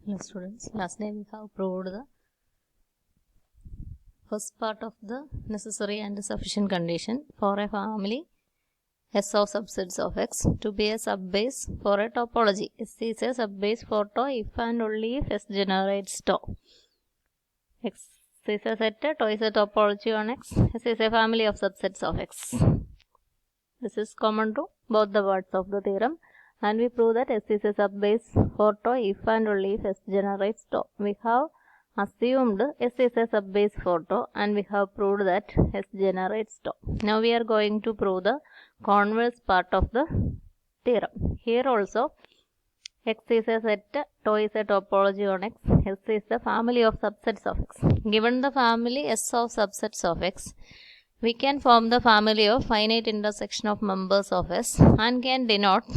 Hello students, last day we have proved the first part of the necessary and sufficient condition for a family S of subsets of X to be a subbase for a topology. S is a subbase for tau if and only if S generates tau. X is a set, tau is a topology on X, S is a family of subsets of X. This is common to both the parts of the theorem. And we prove that S is a subbase for tau if and only if S generates tau. We have assumed S is a subbase for tau and we have proved that S generates tau. Now we are going to prove the converse part of the theorem. Here also X is a set, tau is a topology on X, S is the family of subsets of X. Given the family S of subsets of X, we can form the family of finite intersection of members of S and can denote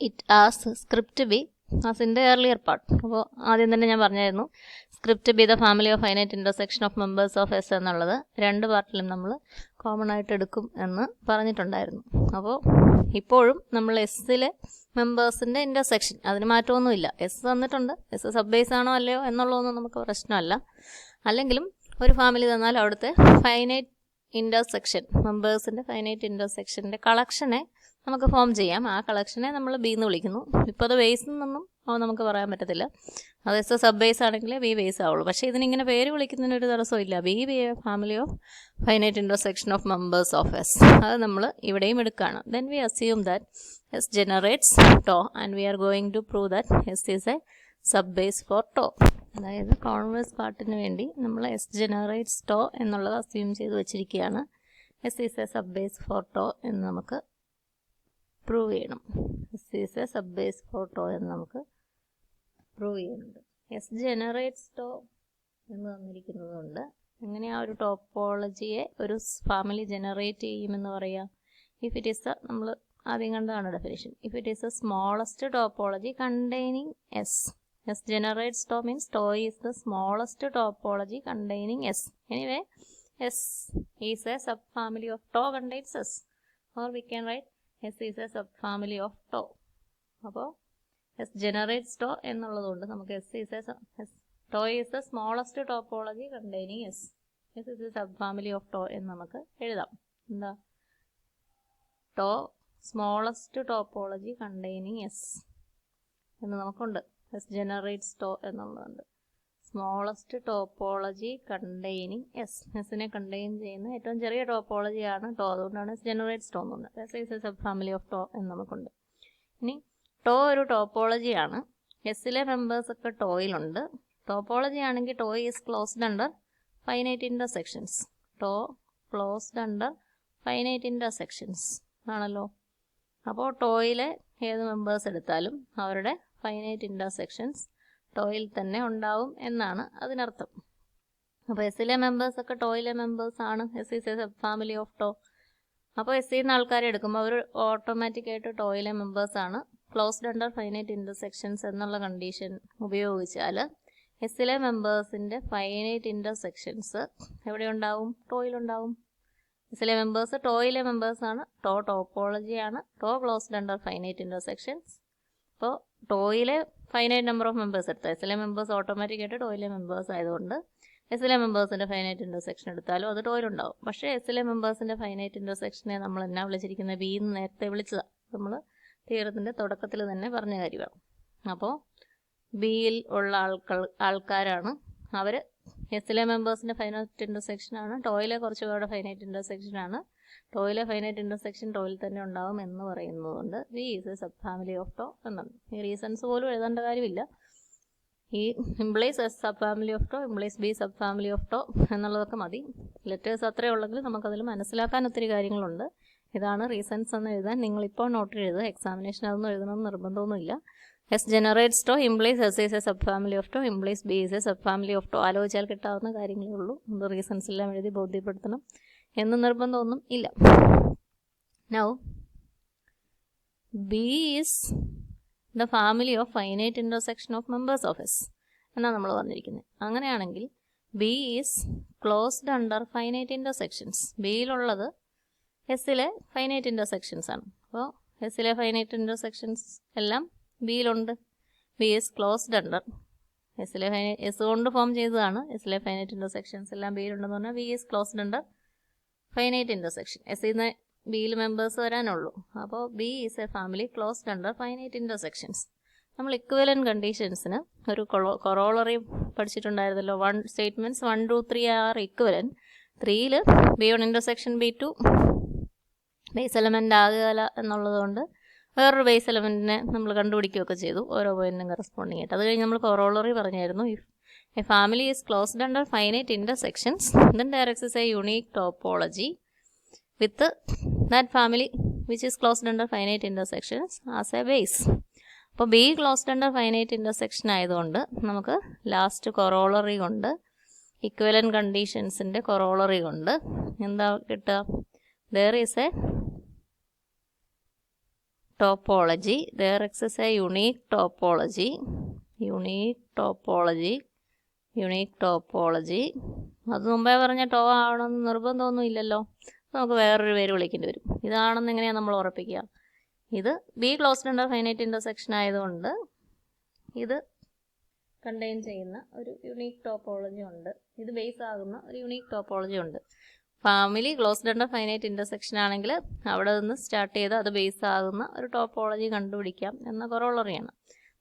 it as script B as in the earlier part. അപ്പോൾ ആദ്യം തന്നെ ഞാൻ പറഞ്ഞായിരുന്നു script B the family of finite intersection of members of S എന്നുള്ളത് രണ്ട് പാർട്ടിലും നമ്മൾ common ആയിട്ട് എടുക്കും എന്ന് പറഞ്ഞിട്ടുണ്ടായിരുന്നു. അപ്പോൾ ഇപ്പോഴും നമ്മൾ എസ്സിലെ മെമ്പേഴ്സിൻ്റെ ഇൻ്റർസെക്ഷൻ അതിന് മാറ്റമൊന്നുമില്ല. എസ് തന്നിട്ടുണ്ട്, എസ് സബ്ബേസ് ആണോ അല്ലയോ എന്നുള്ളതൊന്നും നമുക്ക് പ്രശ്നമല്ല. അല്ലെങ്കിലും ഒരു ഫാമിലി തന്നാൽ അവിടുത്തെ ഫൈനൈറ്റ് ഇൻ്റർസെക്ഷൻ മെമ്പേഴ്സിൻ്റെ ഫൈനൈറ്റ് ഇൻ്റർസെക്ഷൻ്റെ കളക്ഷനെ നമുക്ക് ഫോം ചെയ്യാം. ആ കളക്ഷനെ നമ്മൾ ബി എന്ന് വിളിക്കുന്നു. ഇപ്പോൾ അത് ബേസിൽ നിന്നും നമുക്ക് പറയാൻ പറ്റത്തില്ല. അത് എസ് സബ് ബേസ് ആണെങ്കിലേ ബി ബേസ് ആവുള്ളൂ. പക്ഷേ ഇതിനിങ്ങനെ പേര് വിളിക്കുന്നതിനൊരു തടസ്സമില്ല. B family of finite intersection of members of S. അത് നമ്മൾ ഇവിടെയും എടുക്കുകയാണ്. Then we assume that S generates tau and we are going to prove that S is a sub base for tau. അതായത് കോൺവേഴ്സ് പാർട്ടിന് വേണ്ടി നമ്മൾ S generates tau എന്നുള്ളത് assume ചെയ്ത് വെച്ചിരിക്കുകയാണ്. S is a sub base for tau എന്ന് നമുക്ക് prove ചെയ്യണം. S is a sub base for tau എന്ന് നമുക്ക് പ്രൂവ് ചെയ്യുന്നുണ്ട്. എസ് ജനറേറ്റ്സ് ടോ എന്ന് തന്നിരിക്കുന്നതുകൊണ്ട് എങ്ങനെ ആ ഒരു ടോപ്പോളജിയെ ഒരു ഫാമിലി ജനറേറ്റ് ചെയ്യുമെന്ന് പറയാം. ഇഫ് ഇറ്റ് ഈസ് നമ്മൾ ആദ്യം കണ്ടതാണ് definition. If it is a smallest topology containing S. S generates tau means tau is the smallest topology containing S. Anyway S is a sub family of tau contains S. Or we can write S is a subfamily of tau. അപ്പോൾ S generates tau എന്നുള്ളതുകൊണ്ട് നമുക്ക് tau is the smallest topology containing S. S is a subfamily of tau എന്ന് നമുക്ക് എഴുതാം. എന്താ tau smallest topology containing S എന്ന് നമുക്കുണ്ട്. S generates tau എന്നുള്ളതുണ്ട്. Smallest topology containing S. എസിനെ കണ്ടെയ്ൻ ചെയ്യുന്ന ഏറ്റവും ചെറിയ ടോപ്പോളജിയാണ് ടോ. അതുകൊണ്ടാണ് എസ് ജനറേറ്റ്സ് ടോ എന്ന് പറഞ്ഞത്. S is a sub family of tau എന്ന് നമുക്കുണ്ട്. ഇനി ടോ ഒരു ടോപ്പോളജിയാണ്. എസ്സിലെ മെമ്പേഴ്സൊക്കെ ടോയിലുണ്ട്. ടോപ്പോളജി ആണെങ്കിൽ tau is closed under finite intersections. Tau closed under finite intersections ആണല്ലോ. അപ്പോൾ ടോയിലെ ഏത് മെമ്പേഴ്സ് എടുത്താലും അവരുടെ ഫൈനൈറ്റ് ഇൻ്റർസെക്ഷൻസ് ടോയിൽ തന്നെ ഉണ്ടാവും എന്നാണ് അതിനർത്ഥം. അപ്പോൾ എസ്സിലെ മെമ്പേഴ്സൊക്കെ ടോയിലെ മെമ്പേഴ്സാണ്. S is a sub family of tau. അപ്പോൾ എസ് ചെയ്യുന്ന ആൾക്കാരെ എടുക്കുമ്പോൾ അവർ ഓട്ടോമാറ്റിക്കായിട്ട് ടോയിലെ മെമ്പേഴ്സാണ്. ക്ലോസ്ഡ് അണ്ടർ ഫൈനൈറ്റ് ഇൻ്റർസെക്ഷൻസ് എന്നുള്ള കണ്ടീഷൻ ഉപയോഗിച്ചാൽ എസ്സിലെ മെമ്പേഴ്സിൻ്റെ ഫൈനൈറ്റ് ഇൻ്റർസെക്ഷൻസ് എവിടെ ഉണ്ടാവും? ടോയിലുണ്ടാവും. എസ്സിലെ മെമ്പേഴ്സ് ടോയിലെ മെമ്പേഴ്സാണ്. ടോ ടോപ്പോളജിയാണ്. Tau closed under finite intersections. അപ്പോൾ ടോയിലെ ഫൈനൈറ്റ് നമ്പർ ഓഫ് മെമ്പേഴ്സ് എടുത്താൽ എസ്സിലെ മെമ്പേഴ്സ് ഓട്ടോമാറ്റിക്കായിട്ട് ടോയിലെ മെമ്പേഴ്സ് ആയതുകൊണ്ട് എസ്സിലെ മെമ്പേഴ്സിൻ്റെ ഫൈനൈറ്റ് ഇൻ്റർസെക്ഷൻ എടുത്താലും അത് ടോയിലുണ്ടാവും. പക്ഷേ എസ്സിലെ മെമ്പേഴ്സിൻ്റെ ഫൈനൈറ്റ് ഇൻ്റർസെക്ഷനെ നമ്മൾ എന്നാ വിളിച്ചിരിക്കുന്നത്? ബി എന്ന് നേരത്തെ വിളിച്ചതാണ്. നമ്മൾ തിയറത്തിൻ്റെ തുടക്കത്തിൽ തന്നെ പറഞ്ഞ കാര്യമാണ്. അപ്പോൾ ബിയിൽ ഉള്ള ആൾക്കാരാണ് അവർ. എസ്സിലെ മെമ്പേഴ്സിൻ്റെ ഫൈനൈറ്റ് ഇൻ്റർസെക്ഷനാണ്. ടോയിലെ കുറച്ച് പേരുടെ ഫൈനൈറ്റ് ഇൻ്റർസെക്ഷനാണ്. ടോയിലെ ഫൈനൈറ്റ് ഇൻ്റർസെക്ഷൻ ടോയിൽ തന്നെ ഉണ്ടാവും എന്ന് പറയുന്നതുകൊണ്ട് V is a sub family of tau എന്നാണ്. ഈ റീസൺസ് പോലും എഴുതേണ്ട കാര്യമില്ല. ഈ implies S sub family of tau, implies B sub family of tau എന്നുള്ളതൊക്കെ മതി. ലെറ്റേഴ്സ് അത്രേ ഉള്ളെങ്കിൽ നമുക്കതിൽ മനസ്സിലാക്കാൻ ഒത്തിരി കാര്യങ്ങളുണ്ട്. ഇതാണ് റീസൺസ് എന്ന് എഴുതാൻ നിങ്ങളിപ്പോൾ നോട്ടിൽ എഴുതുക. എക്സാമിനേഷൻ അതൊന്നും എഴുതണമെന്ന് നിർബന്ധമൊന്നുമില്ല. S generates tau implies S is a sub family of tau, implies B is a sub family of tau. ആലോചിച്ചാൽ കിട്ടാവുന്ന കാര്യങ്ങളേ ഉള്ളൂ. അത് റീസൺസ് എല്ലാം എഴുതി ബോധ്യപ്പെടുത്തണം എന്ന് നിർബന്ധമൊന്നും ഇല്ല. Now B is the family of finite intersection of members of S എന്നാണ് നമ്മൾ പറഞ്ഞിരിക്കുന്നത്. അങ്ങനെയാണെങ്കിൽ B is closed under finite intersections. ബിയിലുള്ളത് എസ്സിലെ ഫൈനൈറ്റ് ഇൻ്റർസെക്ഷൻസ് ആണ്. അപ്പോൾ എസ്സിലെ ഫൈനൈറ്റ് ഇൻ്റർസെക്ഷൻസ് എല്ലാം ബിയിലുണ്ട്. ബി ഈസ് ക്ലോസ്ഡ് അണ്ടർ എസിലെ എസ് കൊണ്ട് ഫോം ചെയ്തതാണ്. എസിലെ ഫൈനൈറ്റ് ഇൻ്റർസെക്ഷൻസ് എല്ലാം ബിയിലുണ്ടെന്ന് പറഞ്ഞാൽ B is closed under finite intersection. എസിൽ നിന്ന് ബിയിൽ മെമ്പേഴ്സ് വരാനുള്ളൂ. അപ്പോൾ B is a family closed under finite intersections. നമ്മൾ ഇക്വലൻ്റ് കണ്ടീഷൻസിന് ഒരു കൊറോളറി പഠിച്ചിട്ടുണ്ടായിരുന്നല്ലോ. Statements 1, 2, 3 are equivalent. 3ൽ B1 intersection B2 base element ആകുകയില്ല എന്നുള്ളതുകൊണ്ട് വേറൊരു ബേസ് എലമെൻറ്റിനെ നമ്മൾ കണ്ടുപിടിക്കുകയൊക്കെ ചെയ്തു, ഓരോ പോയിന്റിനും കറസ്പോണ്ടിങ് ആയിട്ട്. അത് കഴിഞ്ഞ് നമ്മൾ കൊറോളറി പറഞ്ഞായിരുന്നു. If a family is closed under finite intersections then there exist a unique topology with that family which is closed under finite intersections as a base. അപ്പോൾ B closed under finite intersection ആയതുകൊണ്ട് നമുക്ക് last corollary കൊണ്ട് equivalent കണ്ടീഷൻസിൻ്റെ corollary കൊണ്ട് എന്താ കിട്ടുക? there is a topology, there exists a unique topology. അത് മുമ്പേ പറഞ്ഞ ടോ ആവണമെന്ന് നിർബന്ധമൊന്നും ഇല്ലല്ലോ. നമുക്ക് വേറൊരു പേര് വിളിക്കേണ്ടി വരും. ഇതാണെന്ന് എങ്ങനെയാണ് നമ്മൾ ഉറപ്പിക്കുക? ഇത് B closed under finite intersection ആയതുകൊണ്ട് ഇത് കണ്ടെയ്ൻ ചെയ്യുന്ന ഒരു യുണീക്ക് ടോപ്പോളജി ഉണ്ട്. ഇത് ബേസ് ആകുന്ന ഒരു യുണീക്ക് ടോപ്പോളജി ഉണ്ട്. Family closed under finite intersection ആണെങ്കിൽ അവിടെ നിന്ന് സ്റ്റാർട്ട് ചെയ്ത് അത് ബേസ് ആകുന്ന ഒരു ടോപ്പോളജി കണ്ടുപിടിക്കാം എന്ന കൊറോളറിയാണ്.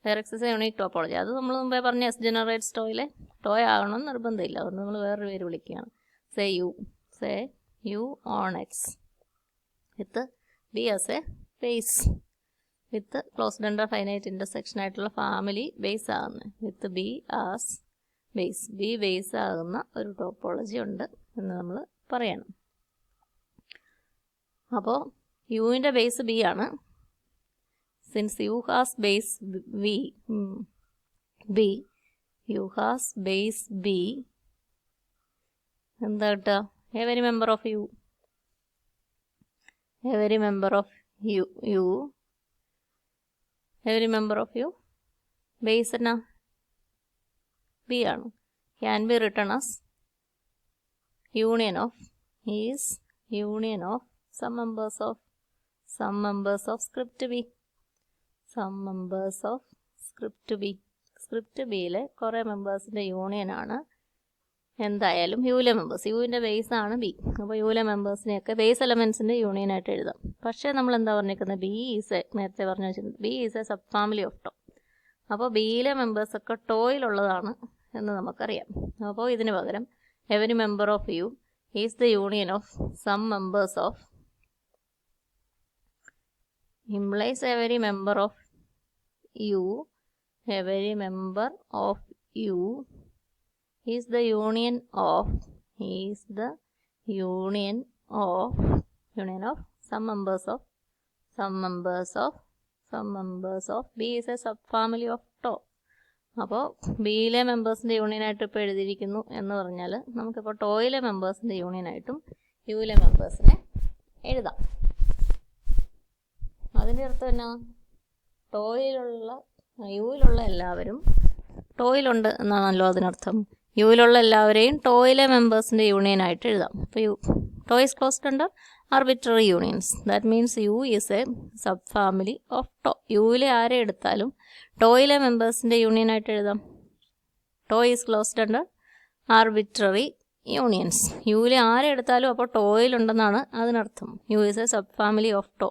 There exist a unique topology. അത് നമ്മൾ മുമ്പേ പറഞ്ഞ എസ് ജനറേറ്റ്സ് ടോയിലെ ടോയ് ആകണമെന്ന് നിർബന്ധമില്ല. അതുകൊണ്ട് നമ്മൾ വേറൊരു പേര് വിളിക്കുകയാണ്. Say U on X with B as a base, with closed under finite intersection ആയിട്ടുള്ള ഫാമിലി ബേസ് ആകുന്നത്, with B as base, B base ആകുന്ന ഒരു ടോപ്പോളജി ഉണ്ട് എന്ന് നമ്മൾ പറയണം. അപ്പോൾ യുവിൻ്റെ ബേസ് ബി ആണ്. Since U has base B, U has base B, എന്താ കിട്ടുക? Every member of you, every member of you base എന്നാ ബി ആണ്. Can be written as union of is union of some members of script B. Script ബിയിലെ കുറേ മെമ്പേഴ്സിൻ്റെ യൂണിയനാണ് എന്തായാലും യുവിലെ മെമ്പേഴ്സ്. യുവിൻ്റെ ബേസ് ആണ് ബി. അപ്പോൾ യുവിലെ മെമ്പേഴ്സിനെയൊക്കെ ബേസ് എലമെൻസിൻ്റെ യൂണിയനായിട്ട് എഴുതാം. പക്ഷേ നമ്മൾ എന്താ പറഞ്ഞിരിക്കുന്നത്? ബി ഈസ് എ, നേരത്തെ പറഞ്ഞു വെച്ചിരുന്നത് B is a sub family of tau. അപ്പോൾ ബിയിലെ മെമ്പേഴ്സൊക്കെ ടോയിലുള്ളതാണ് എന്ന് നമുക്കറിയാം. അപ്പോൾ ഇതിന് പകരം every member of U is the union of some members of, implies every member of U is the union of some members of B is a subfamily of tau. അപ്പോൾ ബിയിലെ മെമ്പേഴ്സിൻ്റെ യൂണിയനായിട്ട് ഇപ്പോൾ എഴുതിയിരിക്കുന്നു എന്ന് പറഞ്ഞാൽ നമുക്കിപ്പോൾ ടോയിലെ മെമ്പേഴ്സിൻ്റെ യൂണിയനായിട്ടും യുവിലെ മെമ്പേഴ്സിനെ എഴുതാം. അതിൻ്റെ അർത്ഥം എന്നാ? യുവിലുള്ള എല്ലാവരും ടോയിലുണ്ട് എന്നാണല്ലോ അതിനർത്ഥം. യുവിലുള്ള എല്ലാവരെയും ടോയിലെ മെമ്പേഴ്സിൻ്റെ യൂണിയനായിട്ട് എഴുതാം. അപ്പോൾ tau is closed under arbitrary unions. That means U is a sub family of tau. യുവിലെ ആരെ എടുത്താലും ടോയിലെ മെമ്പേഴ്സിൻ്റെ യൂണിയനായിട്ട് എഴുതാം. Tau is closed under arbitrary unions. യുവിലെ ആരെ എടുത്താലും അപ്പോൾ ടോയിലുണ്ടെന്നാണ് അതിനർത്ഥം. U is a sub family of tau.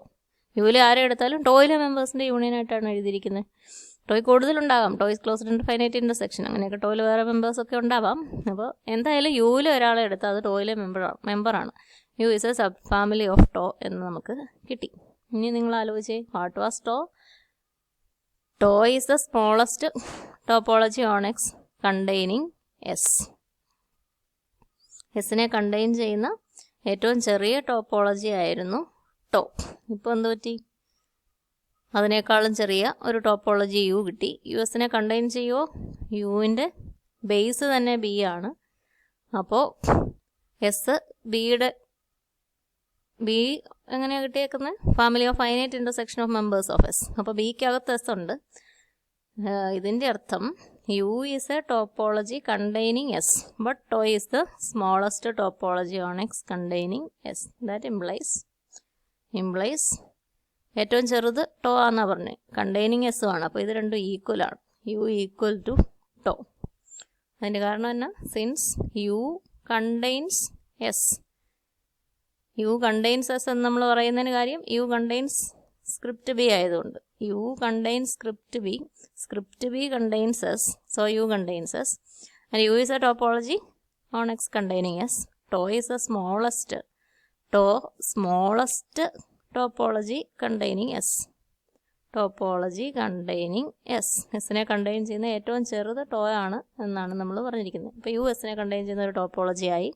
യുവിലെ ആരെ എടുത്താലും ടോയിലെ മെമ്പേഴ്സിൻ്റെ യൂണിയനായിട്ടാണ് എഴുതിയിരിക്കുന്നത്. ടോയ് കൂടുതലുണ്ടാകാം. Tau is closed under finite intersection, അങ്ങനെയൊക്കെ ടോയിൽ വേറെ മെമ്പേഴ്സൊക്കെ ഉണ്ടാവാം. അപ്പോൾ എന്തായാലും യുവിലെ ഒരാളെ എടുത്താൽ അത് ടോയിലെ മെമ്പറാണ്. U is a sub family of tau എന്ന് നമുക്ക് കിട്ടി. ഇനി നിങ്ങൾ ആലോചിച്ചേ, what was tau? Tau is the smallest topology on X containing S. എസിനെ കണ്ടെയ്ൻ ചെയ്യുന്ന ഏറ്റവും ചെറിയ ടോപ്പോളജി ആയിരുന്നു ടോ. ഇപ്പോൾ എന്ത് പറ്റി? അതിനേക്കാളും ചെറിയ ഒരു ടോപ്പോളജി യു കിട്ടി. യു എസിനെ കണ്ടെയ്ൻ ചെയ്യുമോ? യുവിൻ്റെ ബേസ് തന്നെ ബി ആണ്. അപ്പോൾ എസ് ബി എങ്ങനെയാണ് കിട്ടിയേക്കുന്നത്? Family of finite intersection of members of S. അപ്പോൾ ബിക്കകത്ത് എസ് ഉണ്ട്. ഇതിൻ്റെ അർത്ഥം U is a topology containing S, but tau is the smallest topology on X containing S. That implies ഏറ്റവും ചെറുത് ടോ ആണെന്നാണ് പറഞ്ഞത്, കണ്ടെയ്നിങ് എസ് ആണ്. അപ്പോൾ ഇത് രണ്ടും ഈക്വലാണ്. U equal to tau. അതിൻ്റെ കാരണം എന്നാ, since U contains S. U contains S എന്ന് നമ്മൾ പറയുന്നതിന് കാര്യം യു കണ്ടെയ്ൻസ് സ്ക്രിപ്റ്റ് ബി ആയതുകൊണ്ട്. U contains script B contains S, so U contains S. And U is a topology on X containing S. Tau is a smallest topology containing S. Topology containing S. എസിനെ contain ചെയ്യുന്ന ഏറ്റവും ചെറുത് to ആണ് എന്നാണ് നമ്മൾ പറഞ്ഞിരിക്കുന്നത്. അപ്പോൾ U എസിനെ കണ്ടെയ്ൻ ചെയ്യുന്ന ഒരു ടോപ്പോളജി ആയി.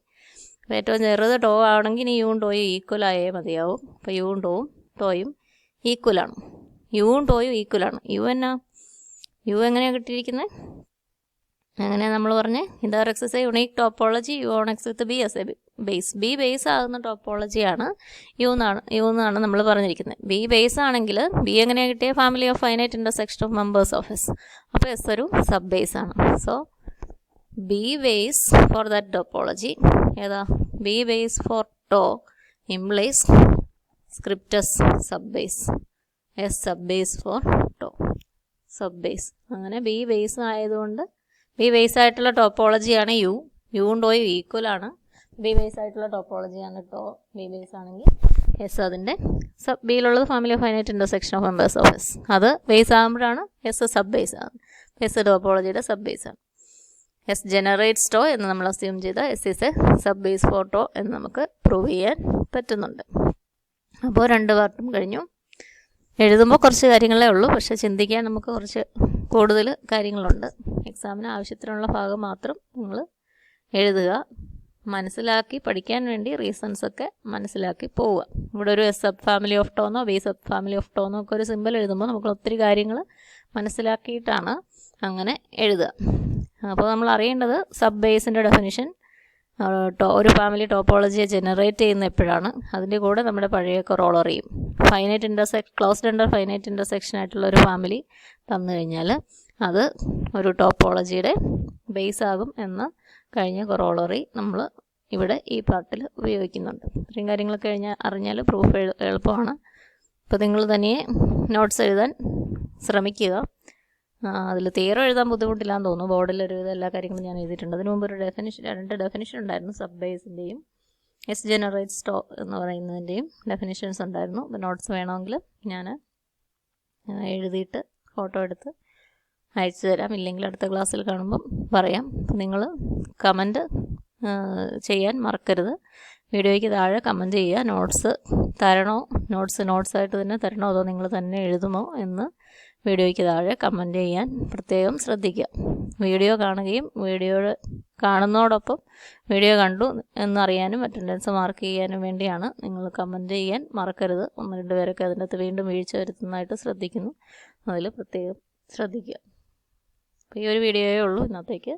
അപ്പോൾ ഏറ്റവും ചെറുത് ടോ ആണെങ്കിൽ ഇനി യുവും ടോയും ഈക്വൽ ആയേ മതിയാവും. അപ്പോൾ യുവും ടോയും ഈക്വലാണ്. യുവും ടോയും ഈക്വലാണ്. യു എങ്ങനെയാണ് കിട്ടിയിരിക്കുന്നത്? അങ്ങനെ നമ്മൾ പറഞ്ഞ് either X is a unique topology U on X with B as a base. B base ആകുന്ന ടോപ്പോളജിയാണ് യു എന്നാണ് നമ്മൾ പറഞ്ഞിരിക്കുന്നത്. ബി ബേസ് ആണെങ്കിൽ ബി എങ്ങനെയാണ് കിട്ടിയ? Family of finite intersection of members of S. അപ്പോൾ എസ് ഒരു സബ് ബേസ് ആണ്. So B base for that topology ഏതാ? B base for tau implies script S sub base. S sub base for tau sub base. അങ്ങനെ B base ആയതുകൊണ്ട് B base ആയിട്ടുള്ള ടോപ്പോളജിയാണ് യുവും ടോയും ഈക്വലാണ്. ബി ബേസ് ആയിട്ടുള്ള ടോപ്പോളജിയാണ് ടോ. ബി ബേസ് ആണെങ്കിൽ എസ് അതിൻ്റെ ബിയിലുള്ളത് family of finite intersection of members of S. അത് ബേസ് ആകുമ്പോഴാണ് എസ് സബ് ബേസ് ആണ്. എസ് ടോപ്പോളജിയുടെ സബ് ബേസ് ആണ്. എസ് ജനറേറ്റ്സ് ടോ എന്ന് നമ്മൾ അസ്യൂം ചെയ്ത S is a sub base for tau എന്ന് നമുക്ക് പ്രൂവ് ചെയ്യാൻ പറ്റുന്നുണ്ട്. അപ്പോൾ 2 പാർട്ടും കഴിഞ്ഞു. എഴുതുമ്പോൾ കുറച്ച് കാര്യങ്ങളേ ഉള്ളൂ, പക്ഷേ ചിന്തിക്കാൻ നമുക്ക് കുറച്ച് കൂടുതൽ കാര്യങ്ങളുണ്ട്. എക്സാമിന് ആവശ്യത്തിനുള്ള ഭാഗം മാത്രം നിങ്ങൾ എഴുതുക. മനസ്സിലാക്കി പഠിക്കാൻ വേണ്ടി റീസൺസൊക്കെ മനസ്സിലാക്കി പോവുക. ഇവിടെ ഒരു എസ് സബ് ഫാമിലി ഓഫ് ടോന്നോ ബി സബ് ഫാമിലി ഓഫ് ടോന്നോ ഒക്കെ ഒരു സിമ്പിൾ എഴുതുമ്പോൾ നമുക്ക് ഒത്തിരി കാര്യങ്ങൾ മനസ്സിലാക്കിയിട്ടാണ് അങ്ങനെ എഴുതുക. അപ്പോൾ നമ്മൾ അറിയേണ്ടത് സബ് ബേസിൻ്റെ ഡെഫിനിഷൻ, ഒരു ഫാമിലി ടോപ്പോളജിയെ ജനറേറ്റ് ചെയ്യുന്ന എപ്പോഴാണ്, അതിൻ്റെ കൂടെ നമ്മുടെ പഴയ കൊറോളറിയും. ക്ലോസ്ഡ് അണ്ടർ ഫൈനൈറ്റ് ഇൻ്റർസെക്ഷൻ ആയിട്ടുള്ള ഒരു ഫാമിലി തന്നു കഴിഞ്ഞാൽ അത് ഒരു ടോപ്പോളജിയുടെ ബേസ് ആകും എന്ന കഴിഞ്ഞ കൊറോളറി നമ്മൾ ഇവിടെ ഈ പാർട്ടിൽ ഉപയോഗിക്കുന്നുണ്ട്. ഇത്രയും കാര്യങ്ങളൊക്കെ അറിഞ്ഞാൽ പ്രൂഫ് എളുപ്പമാണ്. അപ്പോൾ നിങ്ങൾ തനിയെ നോട്ട്സ് എഴുതാൻ ശ്രമിക്കുക. അതിൽ തിയറി എഴുതാൻ ബുദ്ധിമുട്ടില്ലാന്ന് തോന്നുന്നു. ബോർഡിൽ ഒരുവിധം എല്ലാ കാര്യങ്ങളും ഞാൻ എഴുതിയിട്ടുണ്ട്. അതിന് മുമ്പ് ഒരു 2 ഡെഫിനിഷൻ ഉണ്ടായിരുന്നു. സബ് ബേസിൻ്റെയും എസ് ജനറേറ്റ്സ് ടോ എന്ന് പറയുന്നതിൻ്റെയും ഡെഫിനിഷൻസ് ഉണ്ടായിരുന്നു. അപ്പോൾ നോട്ട്സ് വേണമെങ്കിൽ ഞാൻ എഴുതിയിട്ട് ഫോട്ടോ എടുത്ത് അയച്ചു തരാം. ഇല്ലെങ്കിൽ അടുത്ത ക്ലാസ്സിൽ കാണുമ്പം പറയാം. അപ്പോൾ നിങ്ങൾ കമൻറ്റ് ചെയ്യാൻ മറക്കരുത്. വീഡിയോയ്ക്ക് താഴെ കമൻറ്റ് ചെയ്യുക. നോട്ട്സ് തരണോ, നോട്ട്സായിട്ട് തന്നെ തരണോ, അതോ നിങ്ങൾ തന്നെ എഴുതുമോ എന്ന് വീഡിയോയ്ക്ക് താഴെ കമൻറ്റ് ചെയ്യാൻ പ്രത്യേകം ശ്രദ്ധിക്കുക. വീഡിയോ കാണുകയും വീഡിയോ കാണുന്നതോടൊപ്പം വീഡിയോ കണ്ടു എന്നറിയാനും അറ്റൻഡൻസ് മാർക്ക് ചെയ്യാനും വേണ്ടിയാണ്. നിങ്ങൾ കമൻറ്റ് ചെയ്യാൻ മറക്കരുത്. 1-2 പേരൊക്കെ അതിൻ്റെ അകത്ത് വീണ്ടും വീഴ്ച വരുത്തുന്നതായിട്ട് ശ്രദ്ധിക്കുന്നു. അതിൽ പ്രത്യേകം ശ്രദ്ധിക്കുക. അപ്പോൾ ഈ ഒരു വീഡിയോയേ ഉള്ളൂ ഇന്നത്തേക്ക്.